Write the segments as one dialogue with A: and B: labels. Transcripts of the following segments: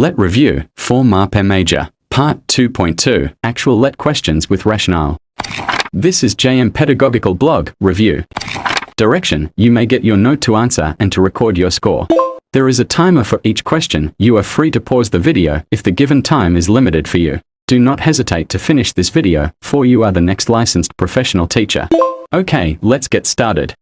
A: Let review, 4 MAPEH Major, Part 2.2, Actual Let Questions with Rationale. This is JM Pedagogical Blog, Review. Direction, you may get your note to answer and to record your score. There is a timer for each question. You are free to pause the video if the given time is limited for you. Do not hesitate to finish this video, for you are the next licensed professional teacher. Okay, let's get started.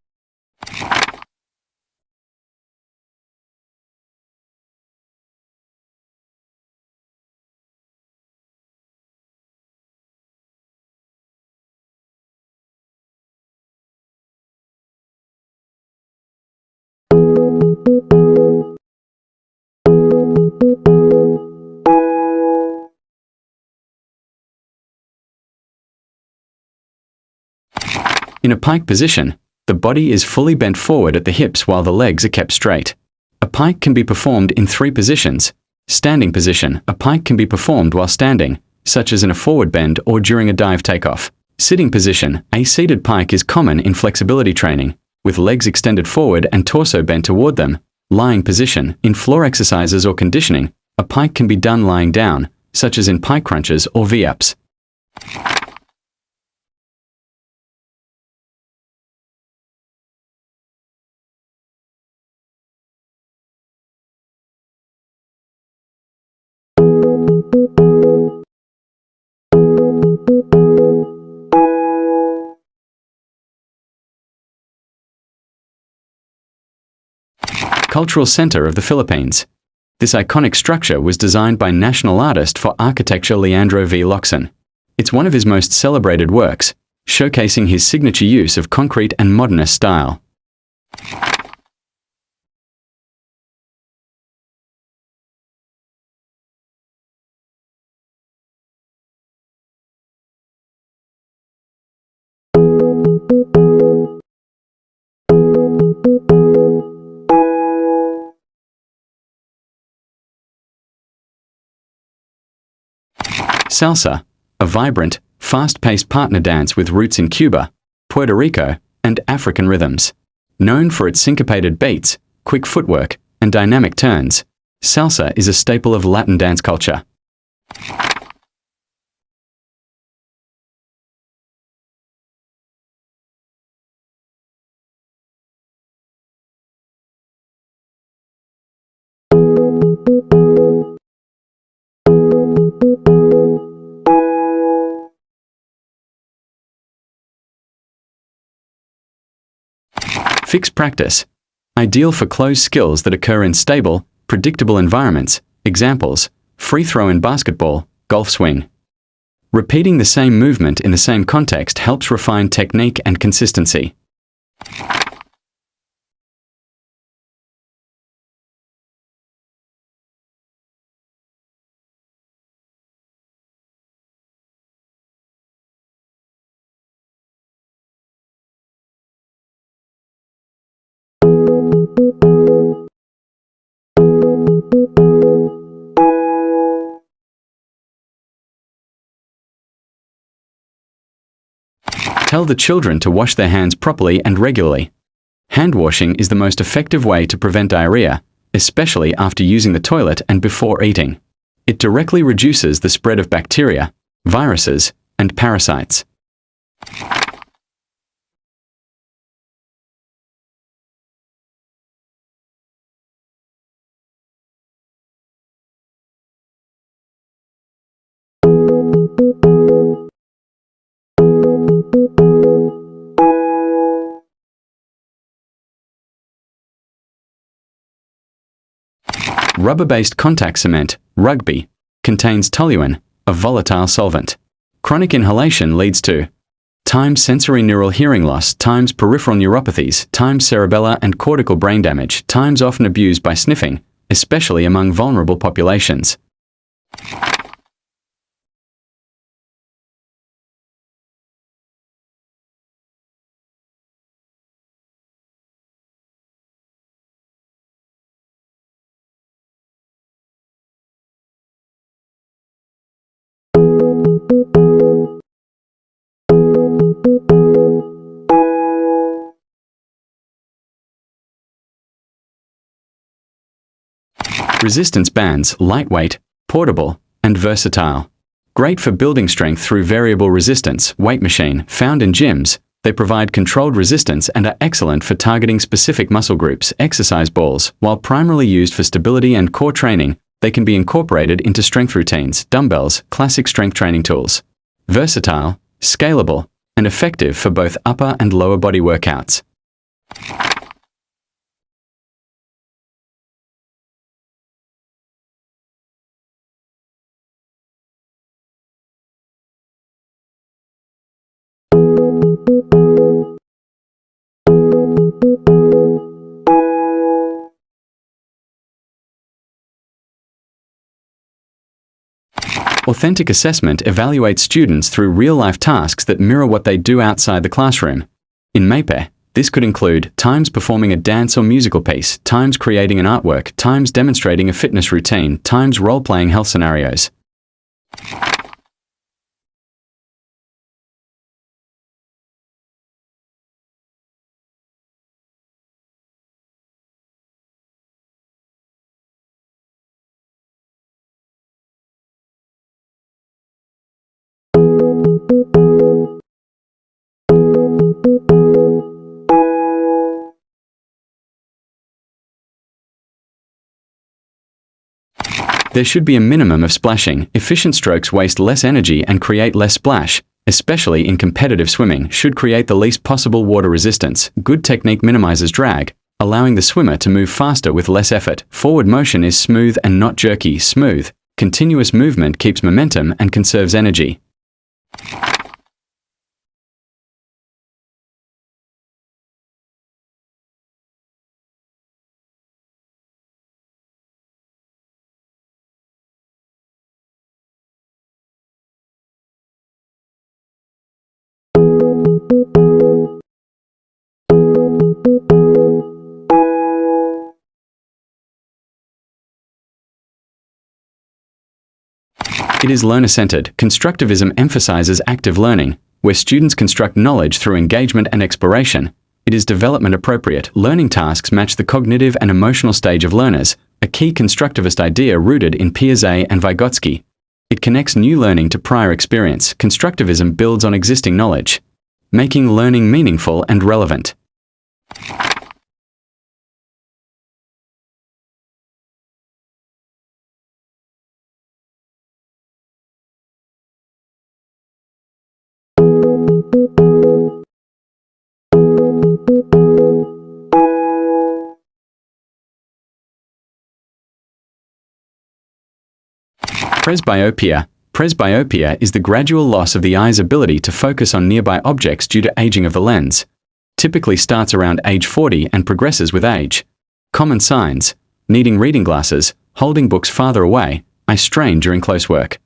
A: In a pike position, the body is fully bent forward at the hips while the legs are kept straight. A pike can be performed in 3 positions. Standing position, a pike can be performed while standing, such as in a forward bend or during a dive takeoff. Sitting position, a seated pike is common in flexibility training, with legs extended forward and torso bent toward them. Lying position, in floor exercises or conditioning, a pike can be done lying down, such as in pike crunches or V-ups. Cultural Center of the Philippines. This iconic structure was designed by national artist for architecture Leandro V. Locsin. It's one of his most celebrated works, showcasing his signature use of concrete and modernist style. Salsa, a vibrant, fast-paced partner dance with roots in Cuba, Puerto Rico, and African rhythms. Known for its syncopated beats, quick footwork, and dynamic turns, salsa is a staple of Latin dance culture. Fixed practice. Ideal for closed skills that occur in stable, predictable environments. Examples: free throw in basketball, golf swing. Repeating the same movement in the same context helps refine technique and consistency. Tell the children to wash their hands properly and regularly. Hand washing is the most effective way to prevent diarrhea, especially after using the toilet and before eating. It directly reduces the spread of bacteria, viruses, and parasites. Rubber-based contact cement, rugby, contains toluene, a volatile solvent. Chronic inhalation leads to times sensory neural hearing loss, times peripheral neuropathies, times cerebellar and cortical brain damage, times often abused by sniffing, especially among vulnerable populations. Resistance bands, lightweight, portable, and versatile. Great for building strength through variable resistance, weight machine, found in gyms. They provide controlled resistance and are excellent for targeting specific muscle groups, exercise balls. While primarily used for stability and core training, they can be incorporated into strength routines, dumbbells, classic strength training tools. Versatile, scalable, and effective for both upper and lower body workouts. Authentic assessment evaluates students through real-life tasks that mirror what they do outside the classroom. In MAPEH, this could include times performing a dance or musical piece, times creating an artwork, times demonstrating a fitness routine, times role-playing health scenarios. There should be a minimum of splashing. Efficient strokes waste less energy and create less splash, especially in competitive swimming, should create the least possible water resistance. Good technique minimizes drag, allowing the swimmer to move faster with less effort. Forward motion is smooth and not jerky. Smooth, continuous movement keeps momentum and conserves energy. It is learner-centered. Constructivism emphasizes active learning, where students construct knowledge through engagement and exploration. It is development-appropriate. Learning tasks match the cognitive and emotional stage of learners, a key constructivist idea rooted in Piaget and Vygotsky. It connects new learning to prior experience. Constructivism builds on existing knowledge, making learning meaningful and relevant. Presbyopia. Presbyopia is the gradual loss of the eye's ability to focus on nearby objects due to aging of the lens. Typically starts around age 40 and progresses with age. Common signs: needing reading glasses, holding books farther away, eye strain during close work.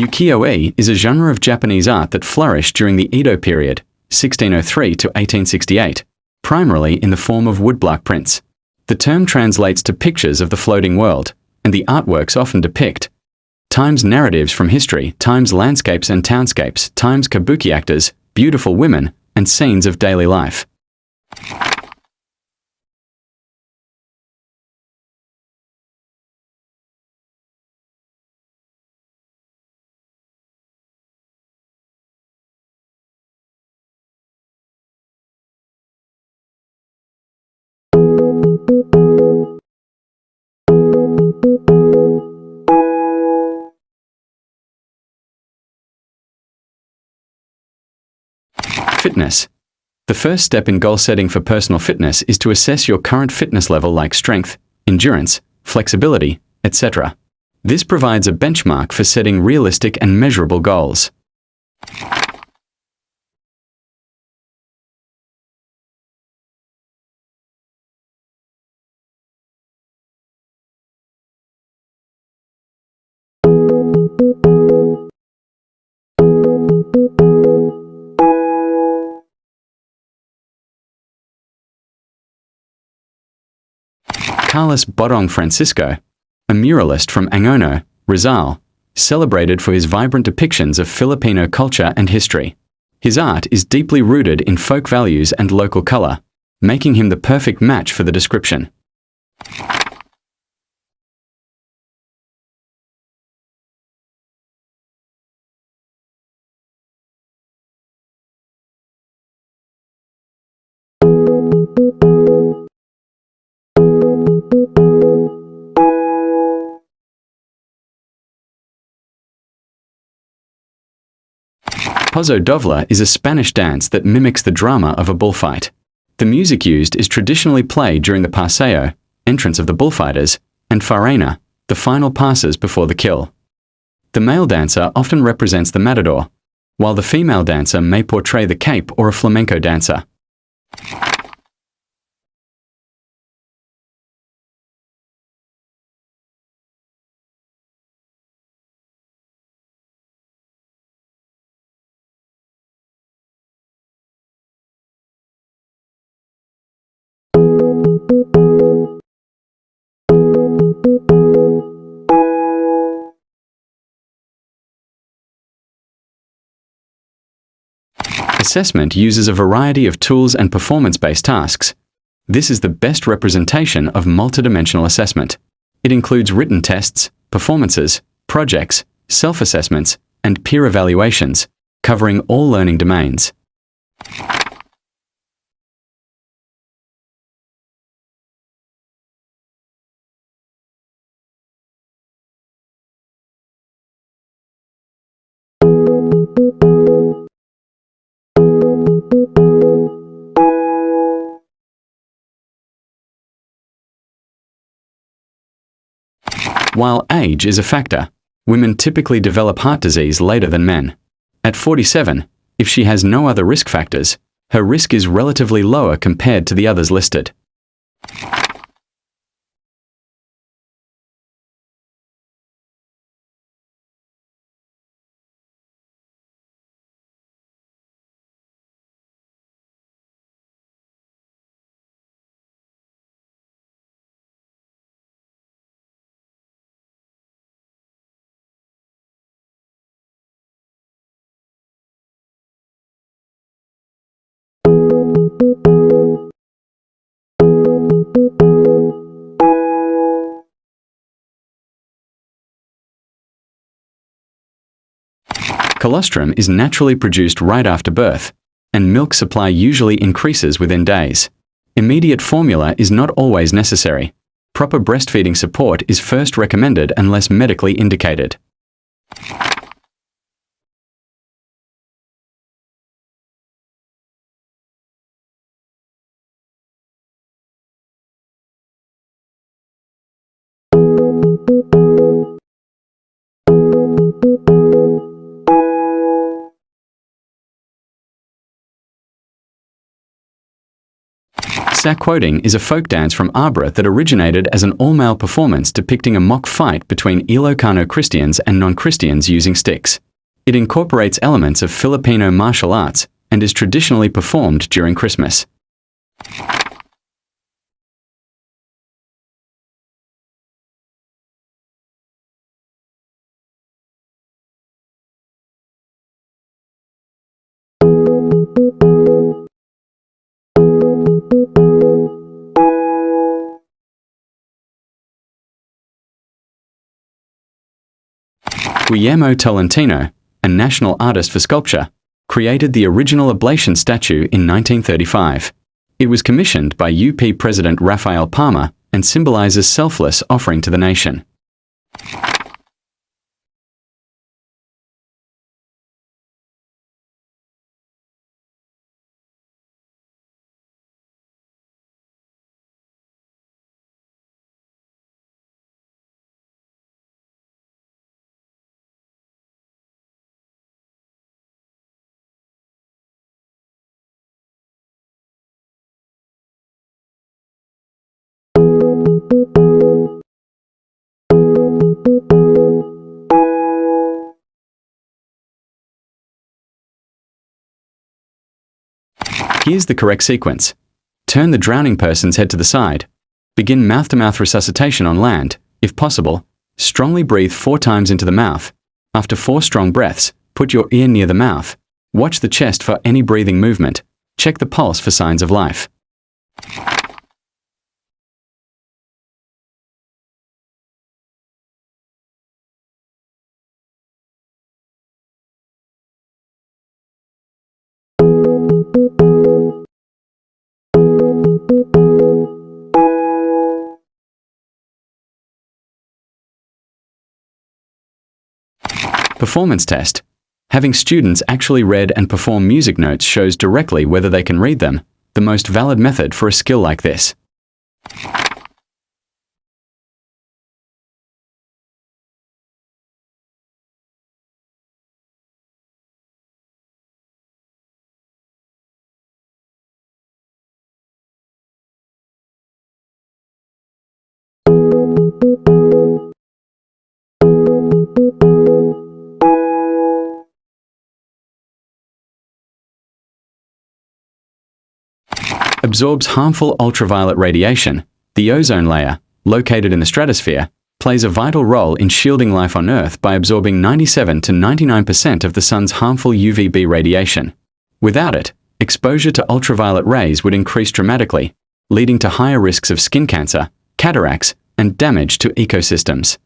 A: Ukiyo-e is a genre of Japanese art that flourished during the Edo period, 1603 to 1868, primarily in the form of woodblock prints. The term translates to pictures of the floating world, and the artworks often depict times narratives from history, times landscapes and townscapes, times kabuki actors, beautiful women, and scenes of daily life. Fitness. The first step in goal setting for personal fitness is to assess your current fitness level like strength, endurance, flexibility, etc. This provides a benchmark for setting realistic and measurable goals. Carlos Bodong Francisco, a muralist from Angono, Rizal, celebrated for his vibrant depictions of Filipino culture and history. His art is deeply rooted in folk values and local color, making him the perfect match for the description. Pozo Dovla is a Spanish dance that mimics the drama of a bullfight. The music used is traditionally played during the paseo, entrance of the bullfighters, and faena, the final passes before the kill. The male dancer often represents the matador, while the female dancer may portray the cape or a flamenco dancer. Assessment uses a variety of tools and performance-based tasks. This is the best representation of multidimensional assessment. It includes written tests, performances, projects, self-assessments, and peer evaluations, covering all learning domains. While age is a factor, women typically develop heart disease later than men. At 47, if she has no other risk factors, her risk is relatively lower compared to the others listed. Colostrum is naturally produced right after birth, and milk supply usually increases within days. Immediate formula is not always necessary. Proper breastfeeding support is first recommended unless medically indicated. Sack quoting is a folk dance from Abra that originated as an all-male performance depicting a mock fight between Ilocano Christians and non-Christians using sticks. It incorporates elements of Filipino martial arts and is traditionally performed during Christmas. Guillermo Tolentino, a national artist for sculpture, created the original ablation statue in 1935. It was commissioned by UP President Rafael Palma and symbolizes selfless offering to the nation. Here's the correct sequence. Turn the drowning person's head to the side. Begin mouth-to-mouth resuscitation on land. If possible, strongly breathe 4 times into the mouth. After 4 strong breaths, put your ear near the mouth. Watch the chest for any breathing movement. Check the pulse for signs of life. Performance test. Having students actually read and perform music notes shows directly whether they can read them, the most valid method for a skill like this. Absorbs harmful ultraviolet radiation. The ozone layer, located in the stratosphere, plays a vital role in shielding life on Earth by absorbing 97 to 99% of the sun's harmful UVB radiation. Without it, exposure to ultraviolet rays would increase dramatically, leading to higher risks of skin cancer, cataracts, and damage to ecosystems.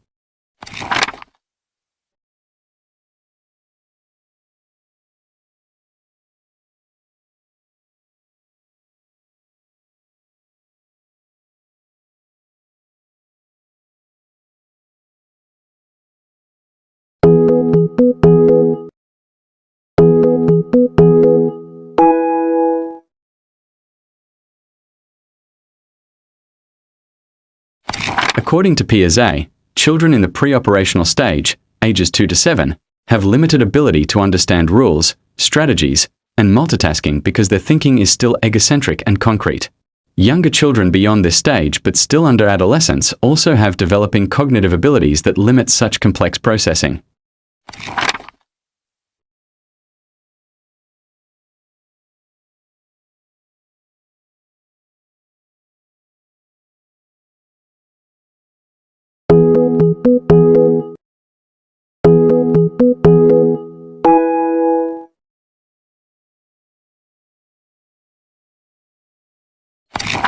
A: According to PSA, children in the pre-operational stage, ages 2 to 7, have limited ability to understand rules, strategies, and multitasking because their thinking is still egocentric and concrete. Younger children beyond this stage but still under adolescence also have developing cognitive abilities that limit such complex processing.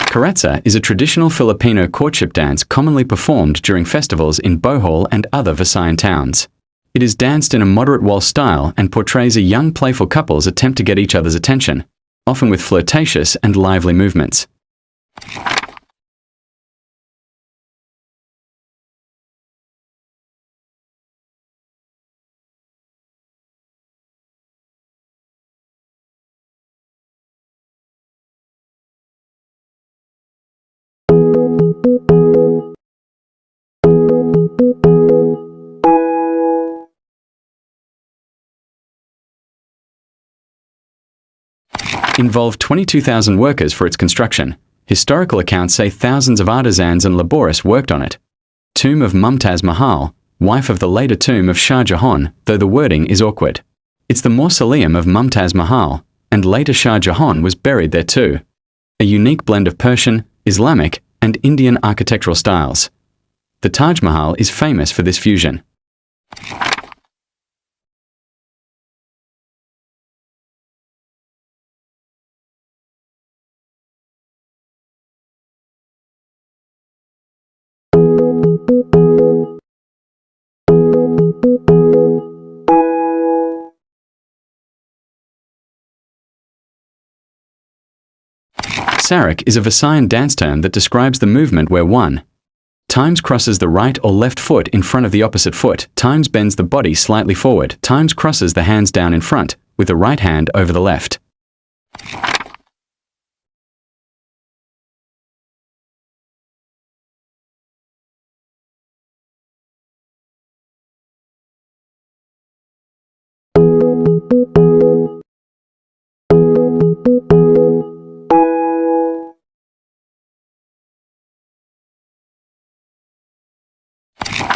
A: Karatsa is a traditional Filipino courtship dance commonly performed during festivals in Bohol and other Visayan towns. It is danced in a moderate waltz style and portrays a young playful couple's attempt to get each other's attention, often with flirtatious and lively movements. Involved 22,000 workers for its construction. Historical accounts say thousands of artisans and laborists worked on it. Tomb of Mumtaz Mahal, wife of the later tomb of Shah Jahan, though the wording is awkward. It's the mausoleum of Mumtaz Mahal, and later Shah Jahan was buried there too. A unique blend of Persian, Islamic, and Indian architectural styles. The Taj Mahal is famous for this fusion. Sarak is a Visayan dance term that describes the movement where 1 times crosses the right or left foot in front of the opposite foot, times bends the body slightly forward, times crosses the hands down in front, with the right hand over the left.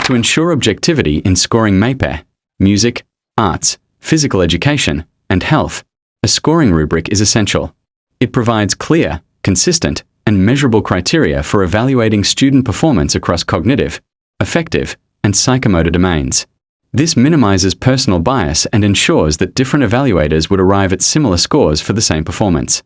A: To ensure objectivity in scoring MAPEH, music, arts, physical education, and health, a scoring rubric is essential. It provides clear, consistent, and and measurable criteria for evaluating student performance across cognitive, affective, and psychomotor domains. This minimizes personal bias and ensures that different evaluators would arrive at similar scores for the same performance.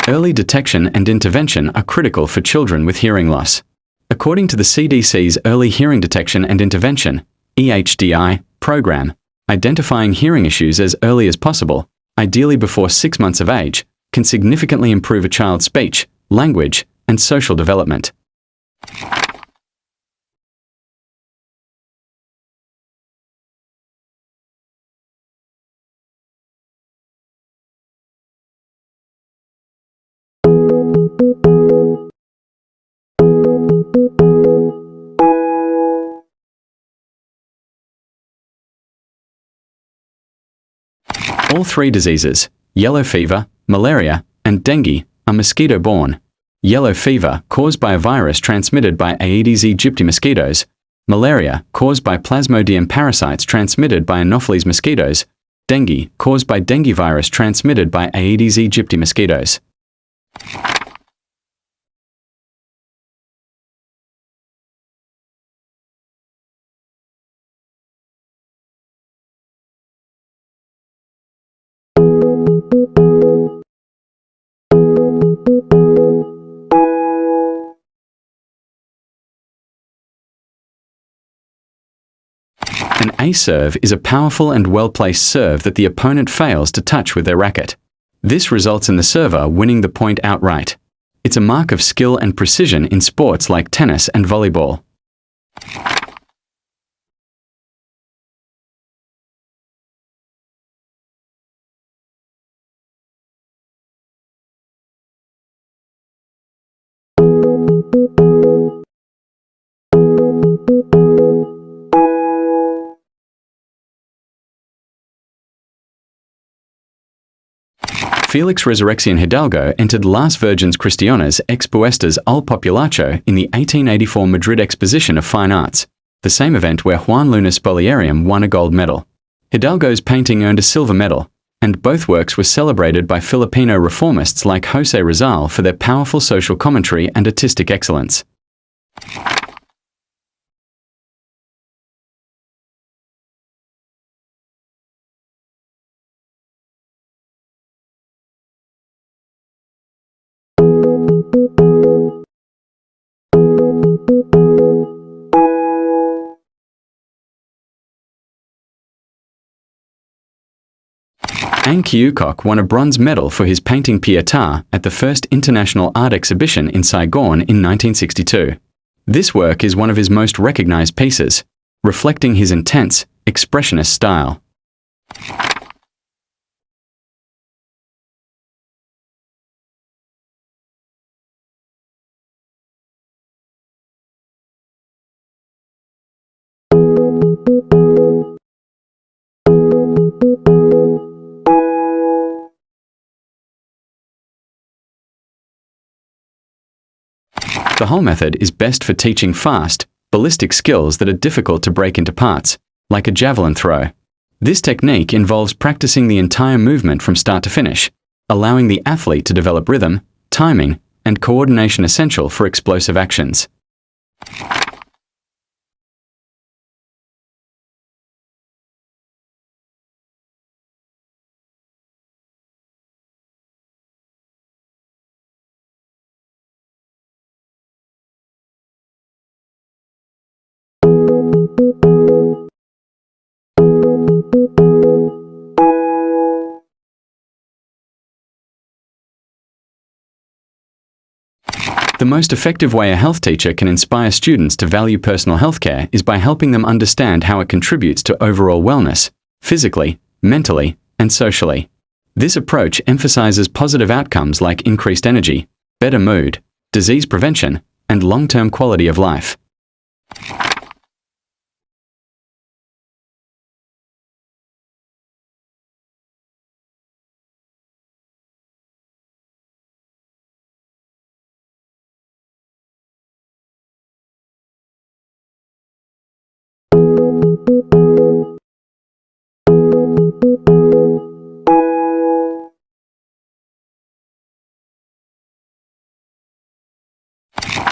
A: Early detection and intervention are critical for children with hearing loss. According to the CDC's Early Hearing Detection and Intervention (EHDI) program, identifying hearing issues as early as possible, ideally before 6 months of age, can significantly improve a child's speech, language, and social development. All three diseases, yellow fever, malaria, and dengue, are mosquito-borne. Yellow fever, caused by a virus transmitted by Aedes aegypti mosquitoes. Malaria, caused by Plasmodium parasites transmitted by Anopheles mosquitoes. Dengue, caused by dengue virus transmitted by Aedes aegypti mosquitoes. An A serve is a powerful and well-placed serve that the opponent fails to touch with their racket. This results in the server winning the point outright. It's a mark of skill and precision in sports like tennis and volleyball. Felix Resurrección Hidalgo entered Las Virgens Cristianas Expuestas al Populacho in the 1884 Madrid Exposition of Fine Arts, the same event where Juan Luna Spoliarium won a gold medal. Hidalgo's painting earned a silver medal, and both works were celebrated by Filipino reformists like José Rizal for their powerful social commentary and artistic excellence. Ang Kyukok won a bronze medal for his painting Pietà at the first International Art Exhibition in Saigon in 1962. This work is one of his most recognized pieces, reflecting his intense, expressionist style. The whole method is best for teaching fast, ballistic skills that are difficult to break into parts, like a javelin throw. This technique involves practicing the entire movement from start to finish, allowing the athlete to develop rhythm, timing, and coordination essential for explosive actions. The most effective way a health teacher can inspire students to value personal health care is by helping them understand how it contributes to overall wellness, physically, mentally, and socially. This approach emphasizes positive outcomes like increased energy, better mood, disease prevention, and long-term quality of life.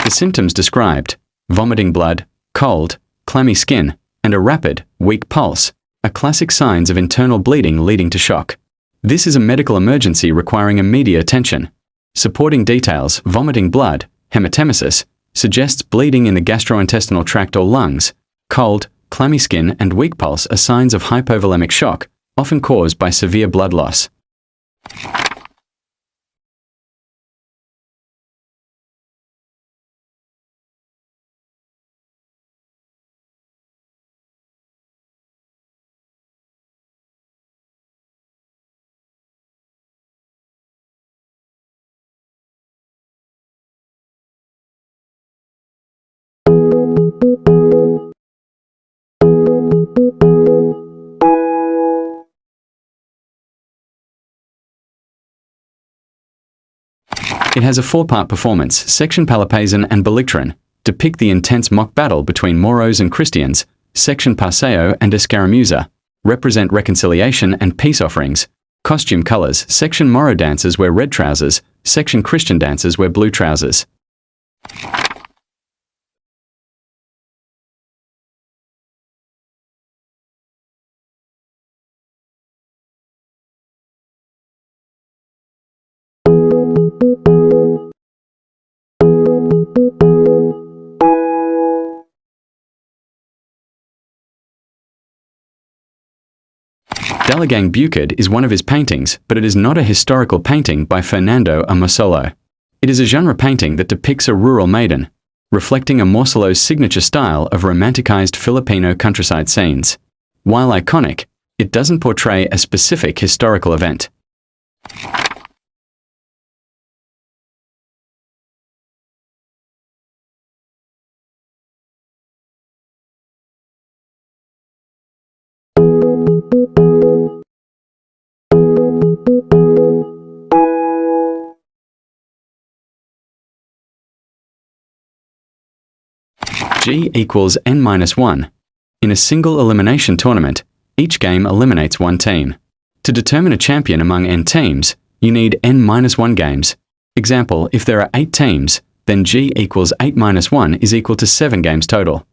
A: The symptoms described, vomiting blood, cold, clammy skin, and a rapid, weak pulse, are classic signs of internal bleeding leading to shock. This is a medical emergency requiring immediate attention. Supporting details, vomiting blood, hematemesis, suggests bleeding in the gastrointestinal tract or lungs. Cold, clammy skin, and weak pulse are signs of hypovolemic shock, often caused by severe blood loss. It has a four-part performance. Section Palapazan and Balictran depict the intense mock battle between Moros and Christians. Section Paseo and Escaramuza represent reconciliation and peace offerings. Costume colors. Section Moro dancers wear red trousers. Section Christian dancers wear blue trousers. Dalagang Bukid is one of his paintings, but it is not a historical painting by Fernando Amosolo. It is a genre painting that depicts a rural maiden, reflecting Amosolo's signature style of romanticized Filipino countryside scenes. While iconic, it doesn't portray a specific historical event. G equals n-1. In a single elimination tournament, each game eliminates one team. To determine a champion among n teams, you need n-1 games. Example, if there are 8 teams, then G equals 8-1 is equal to 7 games total.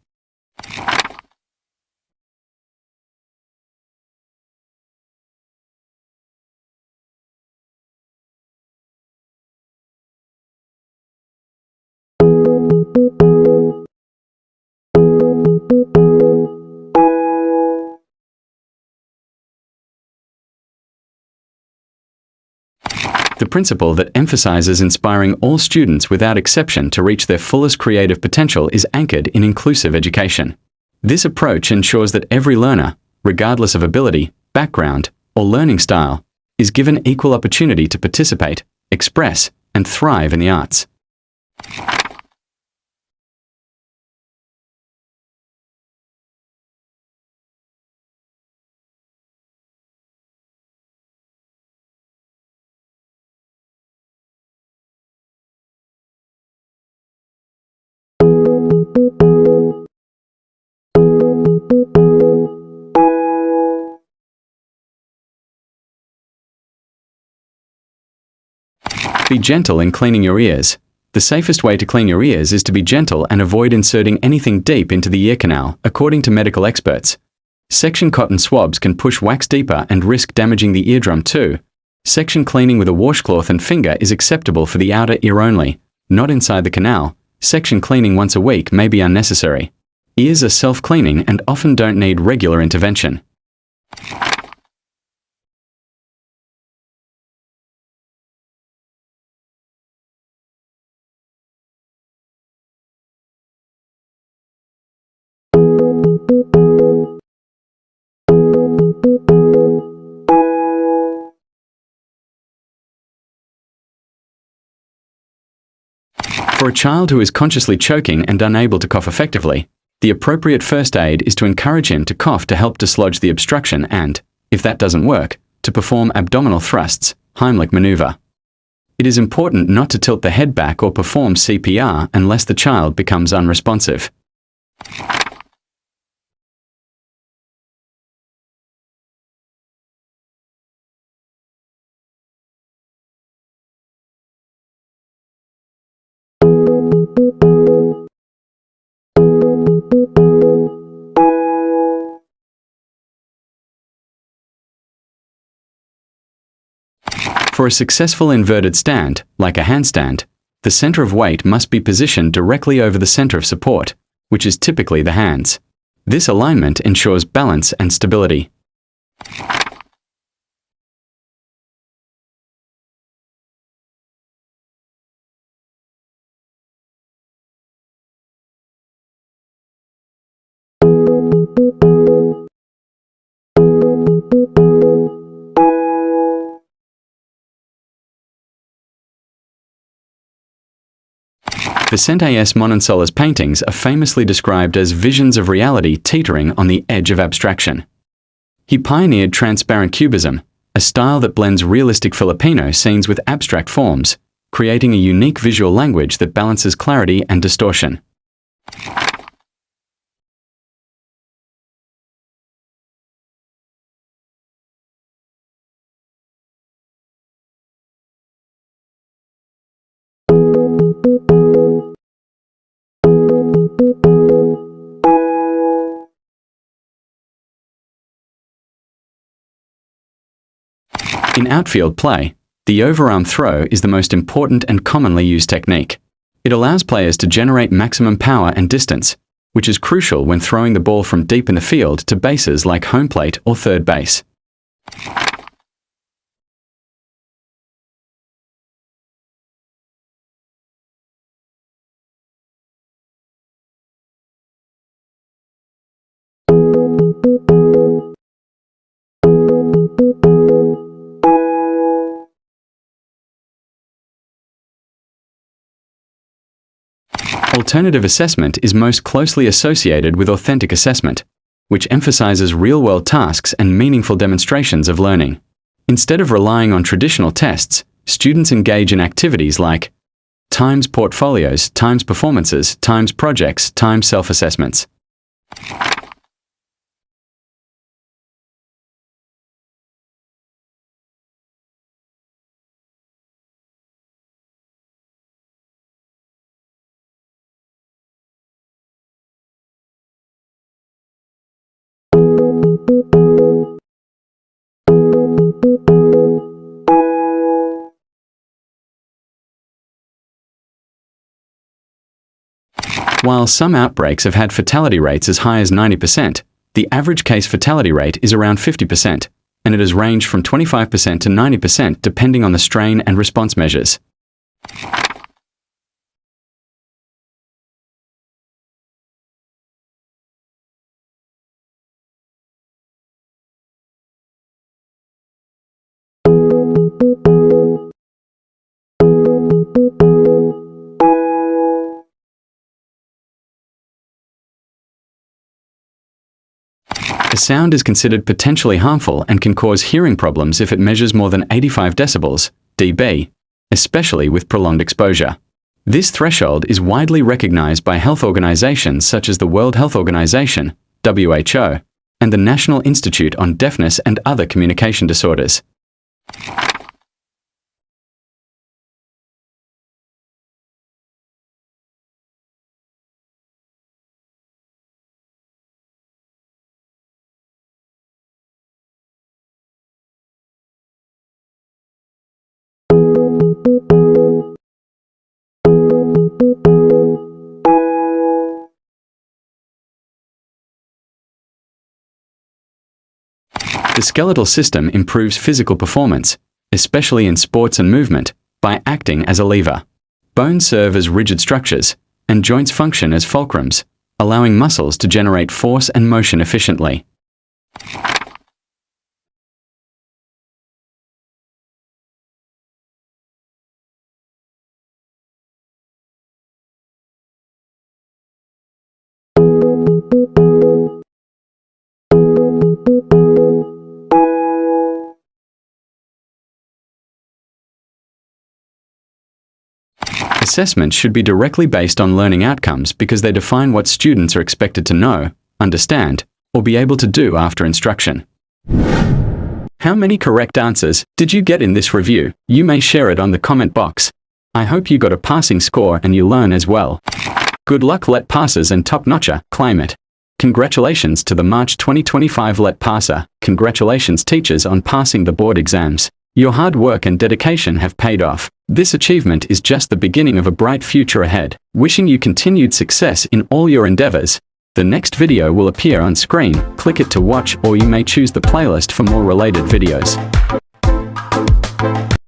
A: The principle that emphasizes inspiring all students without exception to reach their fullest creative potential is anchored in inclusive education. This approach ensures that every learner, regardless of ability, background, or learning style, is given equal opportunity to participate, express, and thrive in the arts. Be gentle in cleaning your ears. The safest way to clean your ears is to be gentle and avoid inserting anything deep into the ear canal, according to medical experts. Section cotton swabs can push wax deeper and risk damaging the eardrum too. Section cleaning with a washcloth and finger is acceptable for the outer ear only, not inside the canal. Section cleaning once a week may be unnecessary. Ears are self-cleaning and often don't need regular intervention. For a child who is consciously choking and unable to cough effectively, the appropriate first aid is to encourage him to cough to help dislodge the obstruction and, if that doesn't work, to perform abdominal thrusts, Heimlich maneuver. It is important not to tilt the head back or perform CPR unless the child becomes unresponsive. For a successful inverted stand, like a handstand, the center of weight must be positioned directly over the center of support, which is typically the hands. This alignment ensures balance and stability. Vicente's Mononsola's paintings are famously described as visions of reality teetering on the edge of abstraction. He pioneered transparent cubism, a style that blends realistic Filipino scenes with abstract forms, creating a unique visual language that balances clarity and distortion. In outfield play, the overarm throw is the most important and commonly used technique. It allows players to generate maximum power and distance, which is crucial when throwing the ball from deep in the field to bases like home plate or third base. Alternative assessment is most closely associated with authentic assessment, which emphasizes real-world tasks and meaningful demonstrations of learning. Instead of relying on traditional tests, students engage in activities like times portfolios, times performances, times projects, times self-assessments. While some outbreaks have had fatality rates as high as 90%, the average case fatality rate is around 50%, and it has ranged from 25% to 90% depending on the strain and response measures. The sound is considered potentially harmful and can cause hearing problems if it measures more than 85 decibels, dB, especially with prolonged exposure. This threshold is widely recognized by health organizations such as the World Health Organization, WHO, and the National Institute on Deafness and Other Communication Disorders. The skeletal system improves physical performance, especially in sports and movement, by acting as a lever. Bones serve as rigid structures, and joints function as fulcrums, allowing muscles to generate force and motion efficiently. Assessments should be directly based on learning outcomes because they define what students are expected to know, understand, or be able to do after instruction. How many correct answers did you get in this review? You may share it on the comment box. I hope you got a passing score and you learn as well. Good luck Let Passers and top-notcher, claim it. Congratulations to the March 2025 Let Passer. Congratulations teachers on passing the board exams. Your hard work and dedication have paid off. This achievement is just the beginning of a bright future ahead. Wishing you continued success in all your endeavors. The next video will appear on screen. Click it to watch, or you may choose the playlist for more related videos.